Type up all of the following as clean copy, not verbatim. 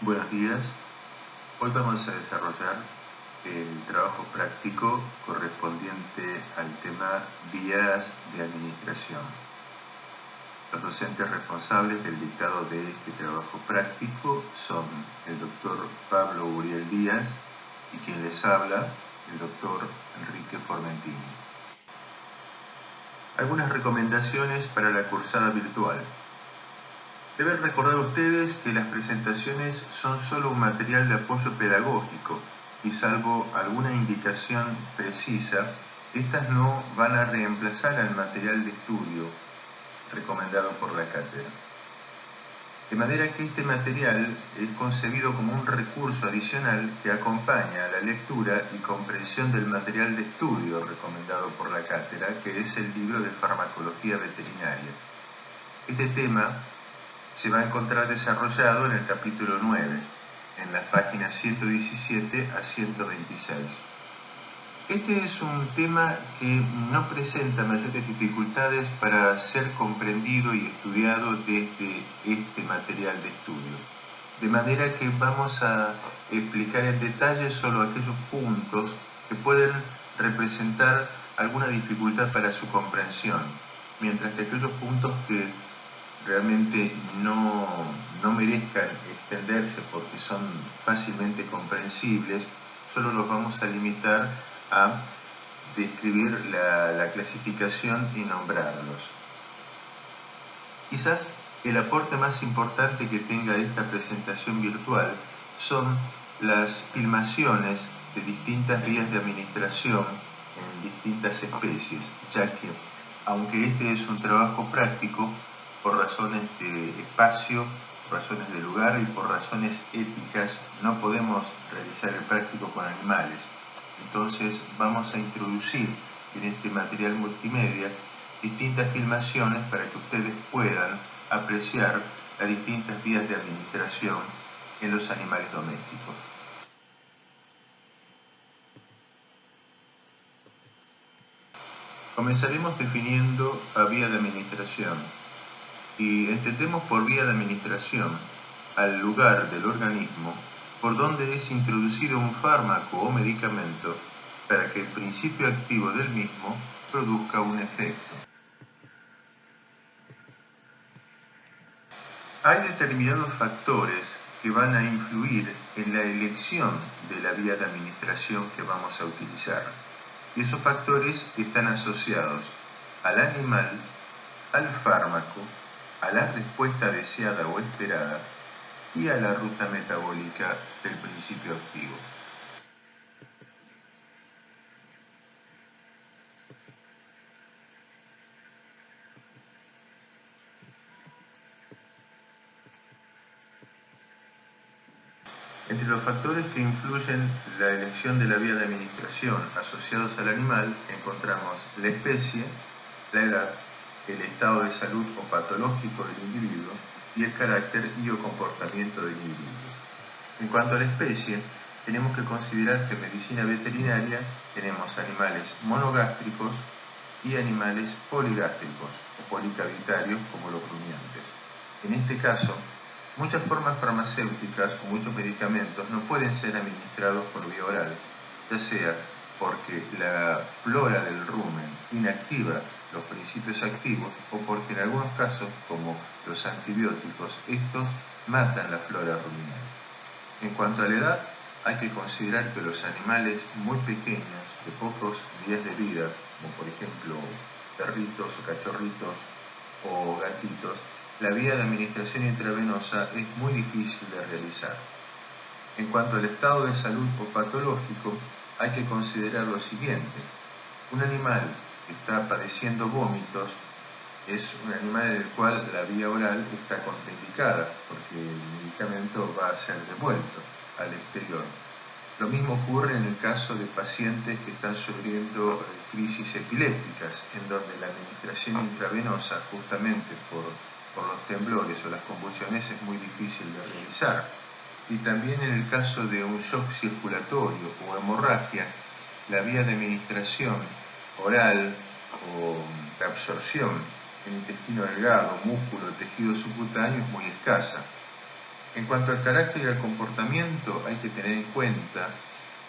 Buenos días. Hoy vamos a desarrollar el trabajo práctico correspondiente al tema vías de administración. Los docentes responsables del dictado de este trabajo práctico son el doctor Pablo Uriel Díaz y quien les habla, el doctor Enrique Formentini. Algunas recomendaciones para la cursada virtual. Deben recordar ustedes que las presentaciones son solo un material de apoyo pedagógico y salvo alguna indicación precisa, estas no van a reemplazar al material de estudio recomendado por la cátedra. De manera que este material es concebido como un recurso adicional que acompaña a la lectura y comprensión del material de estudio recomendado por la cátedra, que es el libro de farmacología veterinaria. Este tema se va a encontrar desarrollado en el capítulo 9, en las páginas 117 a 126. Este es un tema que no presenta mayores dificultades para ser comprendido y estudiado desde este material de estudio. De manera que vamos a explicar en detalle solo aquellos puntos que pueden representar alguna dificultad para su comprensión, mientras que aquellos puntos que realmente no merezcan extenderse porque son fácilmente comprensibles, solo los vamos a limitar a describir la clasificación y nombrarlos. Quizás el aporte más importante que tenga esta presentación virtual son las filmaciones de distintas vías de administración en distintas especies, ya que, aunque este es un trabajo práctico, por razones de espacio, por razones de lugar y por razones éticas, no podemos realizar el práctico con animales. Entonces vamos a introducir en este material multimedia distintas filmaciones para que ustedes puedan apreciar las distintas vías de administración en los animales domésticos. Comenzaremos definiendo a vía de administración. Y entendemos por vía de administración al lugar del organismo por donde es introducido un fármaco o medicamento para que el principio activo del mismo produzca un efecto. Hay determinados factores que van a influir en la elección de la vía de administración que vamos a utilizar. Y esos factores están asociados al animal, al fármaco, a la respuesta deseada o esperada y a la ruta metabólica del principio activo. Entre los factores que influyen la elección de la vía de administración asociados al animal encontramos la especie, la edad, el estado de salud o patológico del individuo y el carácter y o comportamiento del individuo. En cuanto a la especie, tenemos que considerar que en medicina veterinaria tenemos animales monogástricos y animales poligástricos o policavitarios como los rumiantes. En este caso, muchas formas farmacéuticas o muchos medicamentos no pueden ser administrados por vía oral, ya sea porque la flora del rumen inactiva los principios activos o porque en algunos casos, como los antibióticos, estos matan la flora ruminal. En cuanto a la edad, hay que considerar que los animales muy pequeños, de pocos días de vida, como por ejemplo perritos o cachorritos o gatitos, la vía de administración intravenosa es muy difícil de realizar. En cuanto al estado de salud o patológico, hay que considerar lo siguiente. Un animal que está padeciendo vómitos es un animal en el cual la vía oral está contraindicada, porque el medicamento va a ser devuelto al exterior. Lo mismo ocurre en el caso de pacientes que están sufriendo crisis epilépticas, en donde la administración intravenosa, justamente por los temblores o las convulsiones, es muy difícil de realizar. Y también en el caso de un shock circulatorio o hemorragia, la vía de administración oral o de absorción en intestino delgado, músculo, tejido subcutáneo es muy escasa. En cuanto al carácter y al comportamiento, hay que tener en cuenta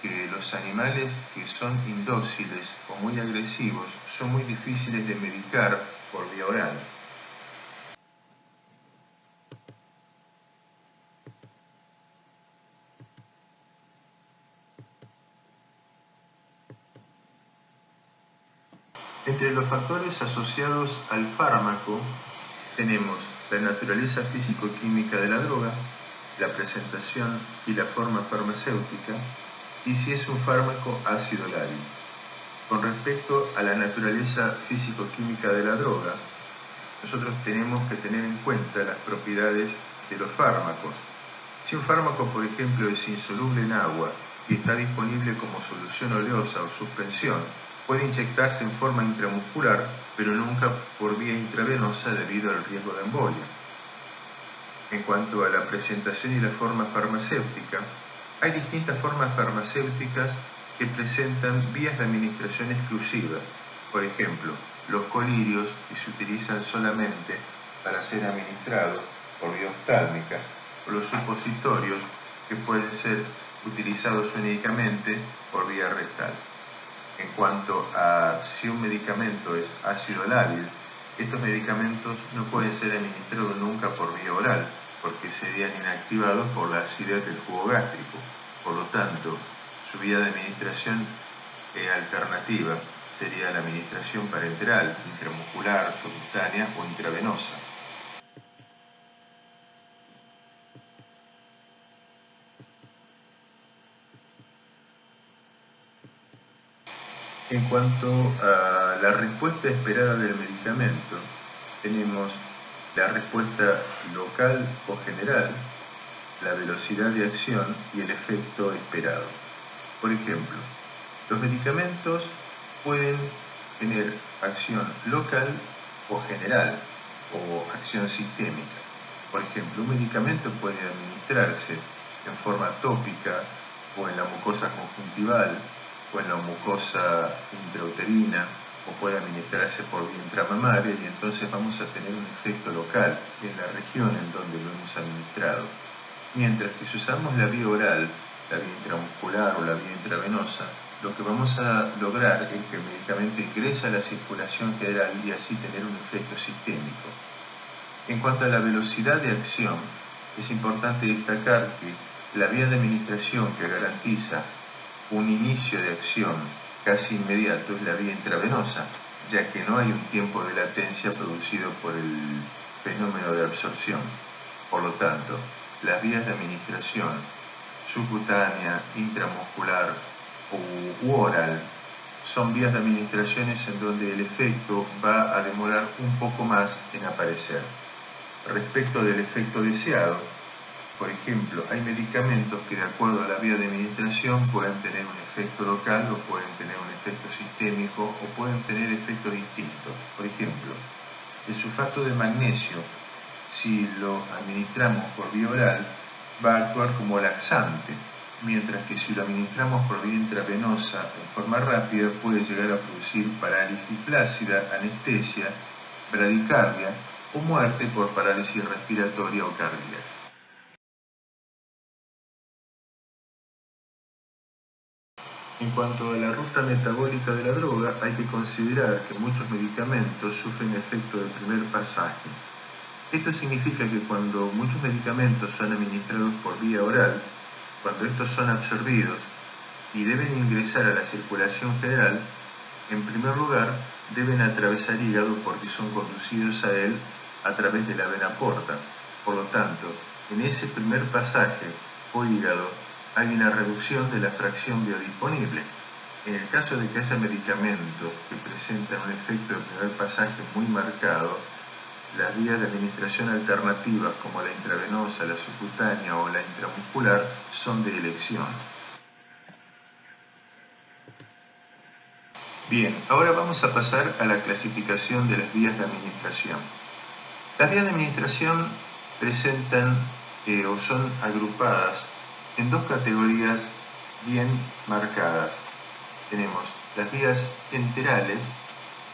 que los animales que son indóciles o muy agresivos son muy difíciles de medicar por vía oral. Entre los factores asociados al fármaco tenemos la naturaleza físico-química de la droga, la presentación y la forma farmacéutica, y si es un fármaco ácido lábil. Con respecto a la naturaleza físico-química de la droga, nosotros tenemos que tener en cuenta las propiedades de los fármacos. Si un fármaco, por ejemplo, es insoluble en agua y está disponible como solución oleosa o suspensión, puede inyectarse en forma intramuscular, pero nunca por vía intravenosa debido al riesgo de embolia. En cuanto a la presentación y la forma farmacéutica, hay distintas formas farmacéuticas que presentan vías de administración exclusivas. Por ejemplo, los colirios, que se utilizan solamente para ser administrados por vía oftálmica, o los supositorios, que pueden ser utilizados únicamente por vía rectal. En cuanto a si un medicamento es ácido lábil, estos medicamentos no pueden ser administrados nunca por vía oral, porque serían inactivados por la acidez del jugo gástrico. Por lo tanto, su vía de administración alternativa sería la administración parenteral, intramuscular, subcutánea o intravenosa. En cuanto a la respuesta esperada del medicamento, tenemos la respuesta local o general, la velocidad de acción y el efecto esperado. Por ejemplo, los medicamentos pueden tener acción local o general o acción sistémica. Por ejemplo, un medicamento puede administrarse en forma tópica o en la mucosa conjuntival o en la mucosa intrauterina, o puede administrarse por vía intramamaria, y entonces vamos a tener un efecto local en la región en donde lo hemos administrado. Mientras que si usamos la vía oral, la vía intramuscular o la vía intravenosa, lo que vamos a lograr es que el medicamento ingrese a la circulación general y así tener un efecto sistémico. En cuanto a la velocidad de acción, es importante destacar que la vía de administración que garantiza un inicio de acción casi inmediato es la vía intravenosa, ya que no hay un tiempo de latencia producido por el fenómeno de absorción. Por lo tanto, las vías de administración subcutánea, intramuscular u oral son vías de administraciones en donde el efecto va a demorar un poco más en aparecer. Respecto del efecto deseado, por ejemplo, hay medicamentos que de acuerdo a la vía de administración pueden tener un efecto local o pueden tener un efecto sistémico o pueden tener efectos distintos. Por ejemplo, el sulfato de magnesio, si lo administramos por vía oral, va a actuar como laxante, mientras que si lo administramos por vía intravenosa en forma rápida puede llegar a producir parálisis flácida, anestesia, bradicardia o muerte por parálisis respiratoria o cardíaca. En cuanto a la ruta metabólica de la droga, hay que considerar que muchos medicamentos sufren efecto del primer pasaje. Esto significa que cuando muchos medicamentos son administrados por vía oral, cuando estos son absorbidos y deben ingresar a la circulación general, en primer lugar deben atravesar el hígado porque son conducidos a él a través de la vena porta. Por lo tanto, en ese primer pasaje o hígado hay una reducción de la fracción biodisponible. En el caso de que haya medicamentos que presentan un efecto de primer pasaje muy marcado, las vías de administración alternativas como la intravenosa, la subcutánea o la intramuscular son de elección. Bien, ahora vamos a pasar a la clasificación de las vías de administración. Las vías de administración presentan o son agrupadas en dos categorías bien marcadas. Tenemos las vías enterales,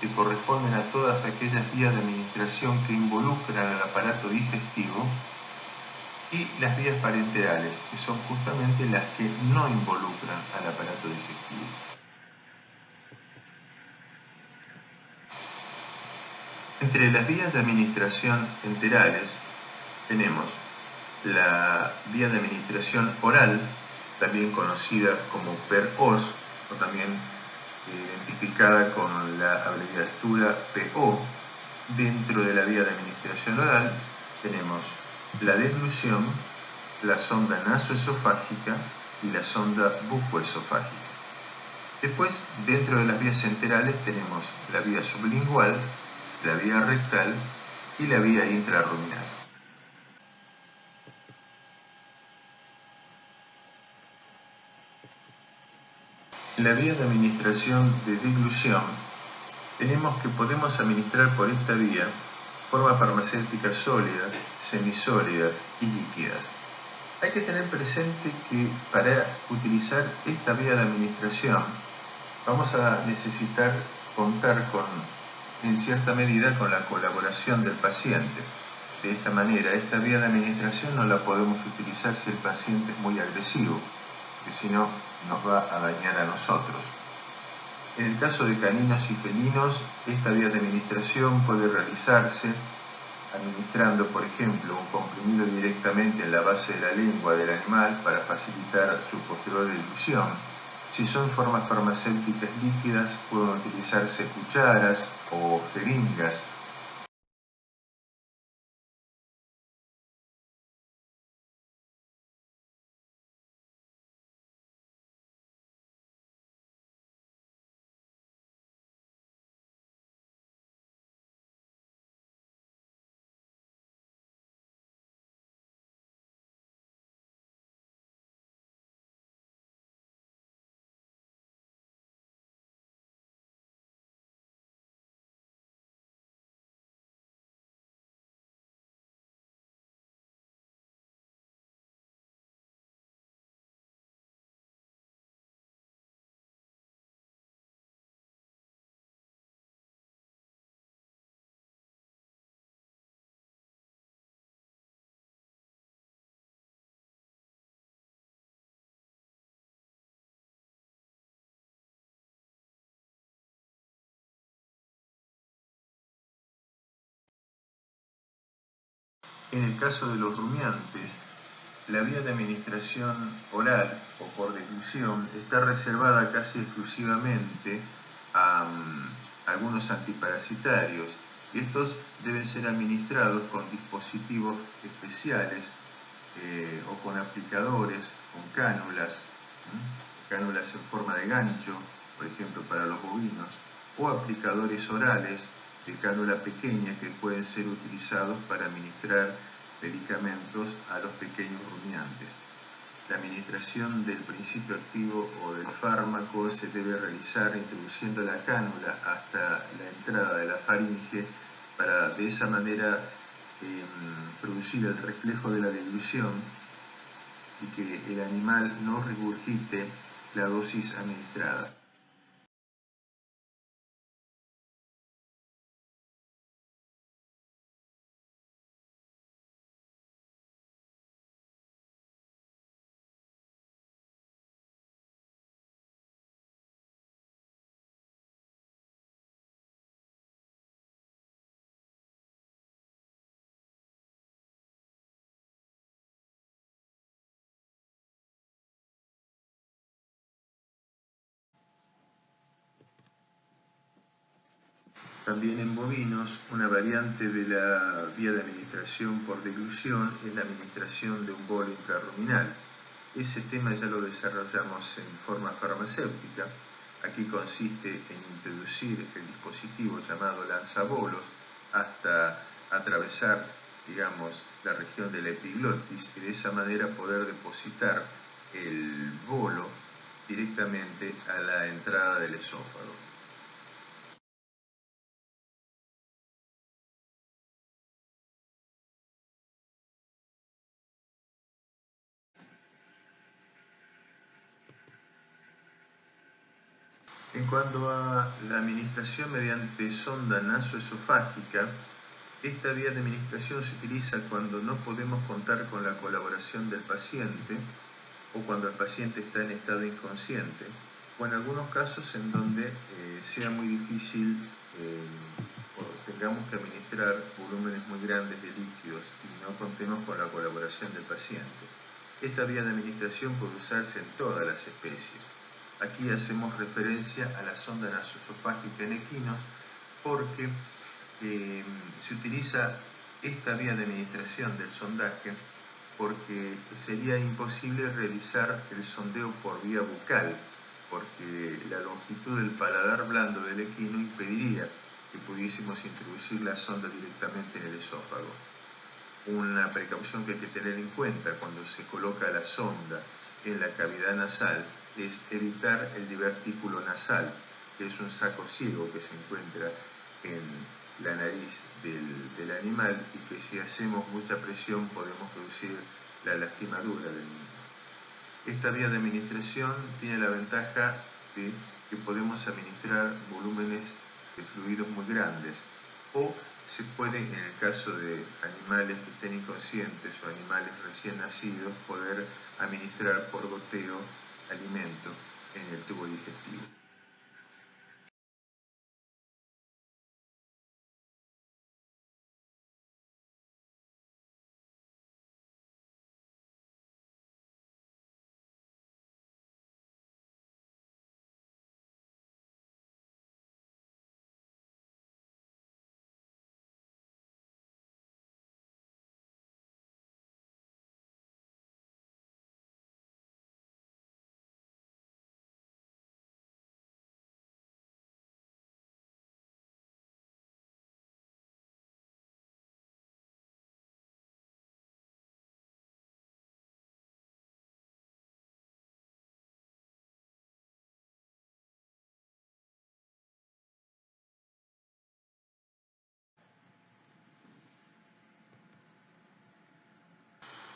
que corresponden a todas aquellas vías de administración que involucran al aparato digestivo, y las vías parenterales, que son justamente las que no involucran al aparato digestivo. Entre las vías de administración enterales tenemos la vía de administración oral, también conocida como per-os, o también identificada con la abreviatura PO. Dentro de la vía de administración oral tenemos la deglución, la sonda nasoesofágica y la sonda bucoesofágica. Después, dentro de las vías enterales tenemos la vía sublingual, la vía rectal y la vía intrarruminal. En la vía de administración de deglución tenemos que podemos administrar por esta vía formas farmacéuticas sólidas, semisólidas y líquidas. Hay que tener presente que para utilizar esta vía de administración vamos a necesitar contar en cierta medida con la colaboración del paciente. De esta manera, esta vía de administración no la podemos utilizar si el paciente es muy agresivo, porque si no nos va a dañar a nosotros. En el caso de caninos y felinos, esta vía de administración puede realizarse administrando, por ejemplo, un comprimido directamente en la base de la lengua del animal para facilitar su posterior dilución. Si son formas farmacéuticas líquidas, pueden utilizarse cucharas o jeringas. En el caso de los rumiantes, la vía de administración oral o por deglución está reservada casi exclusivamente a algunos antiparasitarios, y estos deben ser administrados con dispositivos especiales o con aplicadores, con cánulas en forma de gancho, por ejemplo para los bovinos, o aplicadores orales de cánula pequeña que pueden ser utilizados para administrar medicamentos a los pequeños rumiantes. La administración del principio activo o del fármaco se debe realizar introduciendo la cánula hasta la entrada de la faringe para de esa manera producir el reflejo de la deglución y que el animal no regurgite la dosis administrada. También en bovinos, una variante de la vía de administración por deglución es la administración de un bolo intrarruminal. Ese tema ya lo desarrollamos en forma farmacéutica. Aquí consiste en introducir el dispositivo llamado lanzabolos hasta atravesar, digamos, la región de la epiglotis y de esa manera poder depositar el bolo directamente a la entrada del esófago. En cuanto a la administración mediante sonda nasoesofágica, Esta vía de administración se utiliza cuando no podemos contar con la colaboración del paciente o cuando el paciente está en estado inconsciente, o en algunos casos en donde sea muy difícil o tengamos que administrar volúmenes muy grandes de líquidos y no contemos con la colaboración del paciente. Esta vía de administración puede usarse en todas las especies. Aquí hacemos referencia a la sonda nasoesofágica en equinos porque se utiliza esta vía de administración del sondaje porque sería imposible realizar el sondeo por vía bucal, porque la longitud del paladar blando del equino impediría que pudiésemos introducir la sonda directamente en el esófago. Una precaución que hay que tener en cuenta cuando se coloca la sonda en la cavidad nasal es evitar el divertículo nasal, que es un saco ciego que se encuentra en la nariz del animal y que si hacemos mucha presión podemos producir la lastimadura del mismo. Esta vía de administración tiene la ventaja de que podemos administrar volúmenes de fluidos muy grandes o se puede, en el caso de animales que estén inconscientes o animales recién nacidos, poder administrar por goteo alimento en el tubo digestivo.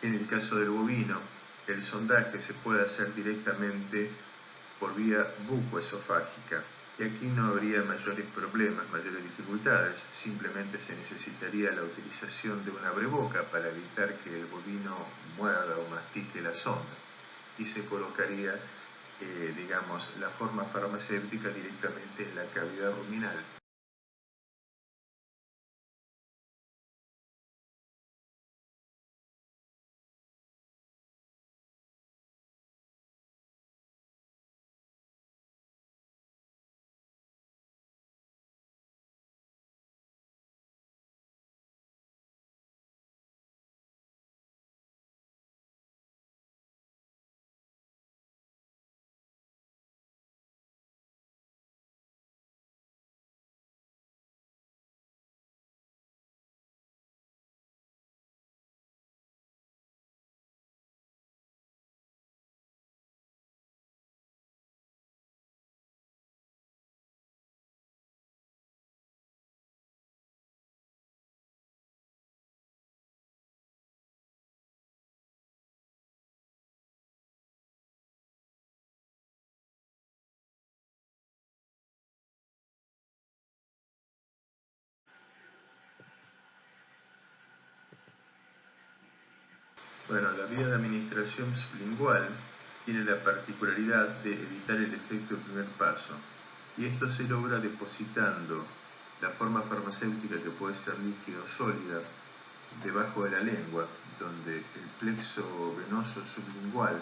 En el caso del bovino, el sondaje se puede hacer directamente por vía bucoesofágica y aquí no habría mayores problemas, mayores dificultades, simplemente se necesitaría la utilización de un abreboca para evitar que el bovino muerda o mastique la sonda y se colocaría, digamos, la forma farmacéutica directamente en la cavidad ruminal. Bueno, la vía de administración sublingual tiene la particularidad de evitar el efecto del primer paso, y esto se logra depositando la forma farmacéutica, que puede ser líquida o sólida, debajo de la lengua, donde el plexo venoso sublingual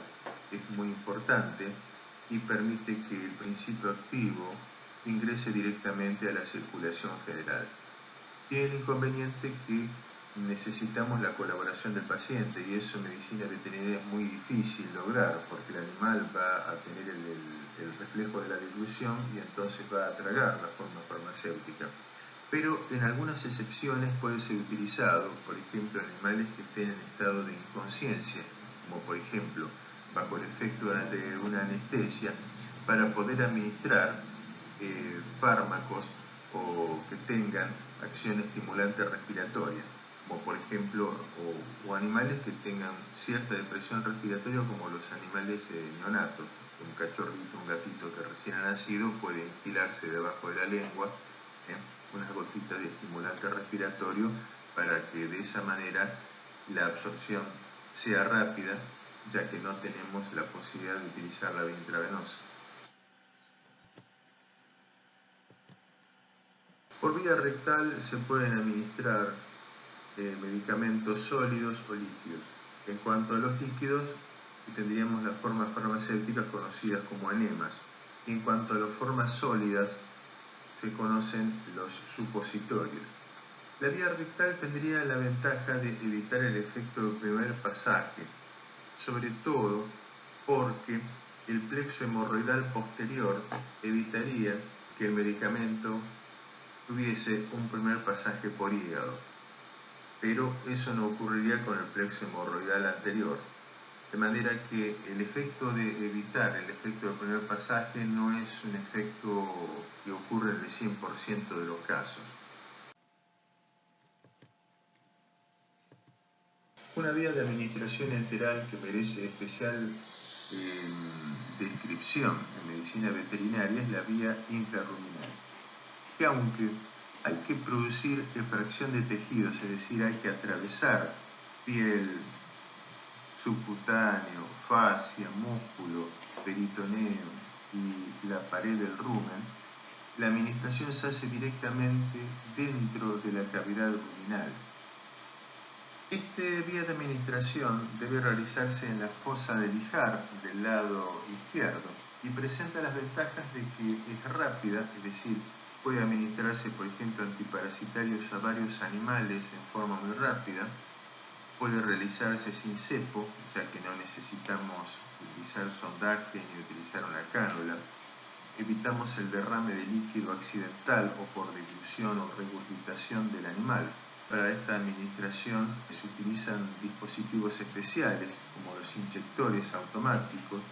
es muy importante y permite que el principio activo ingrese directamente a la circulación general. Tiene el inconveniente que necesitamos la colaboración del paciente y eso en medicina veterinaria es muy difícil lograr porque el animal va a tener el reflejo de la dilución y entonces va a tragar la forma farmacéutica. Pero en algunas excepciones puede ser utilizado, por ejemplo, en animales que estén en estado de inconsciencia, como por ejemplo bajo el efecto de una anestesia, para poder administrar fármacos o que tengan acción estimulante respiratoria, como por ejemplo, o animales que tengan cierta depresión respiratoria, como los animales neonatos. Un cachorrito, un gatito que recién ha nacido puede instilarse debajo de la lengua unas gotitas de estimulante respiratorio para que de esa manera la absorción sea rápida, ya que no tenemos la posibilidad de utilizar la vía intravenosa. Por vía rectal se pueden administrar medicamentos sólidos o líquidos. En cuanto a los líquidos, tendríamos las formas farmacéuticas conocidas como enemas. En cuanto a las formas sólidas, se conocen los supositorios. La vía rectal tendría la ventaja de evitar el efecto del primer pasaje, sobre todo porque el plexo hemorroidal posterior evitaría que el medicamento tuviese un primer pasaje por hígado, pero eso no ocurriría con el plexo hemorroidal anterior, de manera que el efecto de evitar el efecto del primer pasaje no es un efecto que ocurre en el 100% de los casos. Una vía de administración enteral que merece especial descripción en medicina veterinaria es la vía intrarruminal, que aunque hay que producir extracción de tejidos, es decir, hay que atravesar piel, subcutáneo, fascia, músculo, peritoneo y la pared del rumen, la administración se hace directamente dentro de la cavidad ruminal. Esta vía de administración debe realizarse en la fosa de lijar del lado izquierdo y presenta las ventajas de que es rápida, es decir, puede administrarse, por ejemplo, antiparasitarios a varios animales en forma muy rápida, puede realizarse sin cepo, ya que no necesitamos utilizar sondaje ni utilizar una cánula, evitamos el derrame de líquido accidental o por dilución o regurgitación del animal. Para esta administración se utilizan dispositivos especiales como los inyectores automáticos.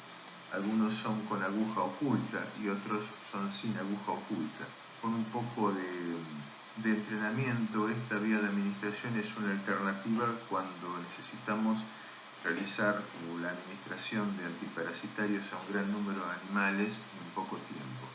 Algunos son con aguja oculta y otros son sin aguja oculta. Con un poco de entrenamiento, esta vía de administración es una alternativa cuando necesitamos realizar la administración de antiparasitarios a un gran número de animales en poco tiempo.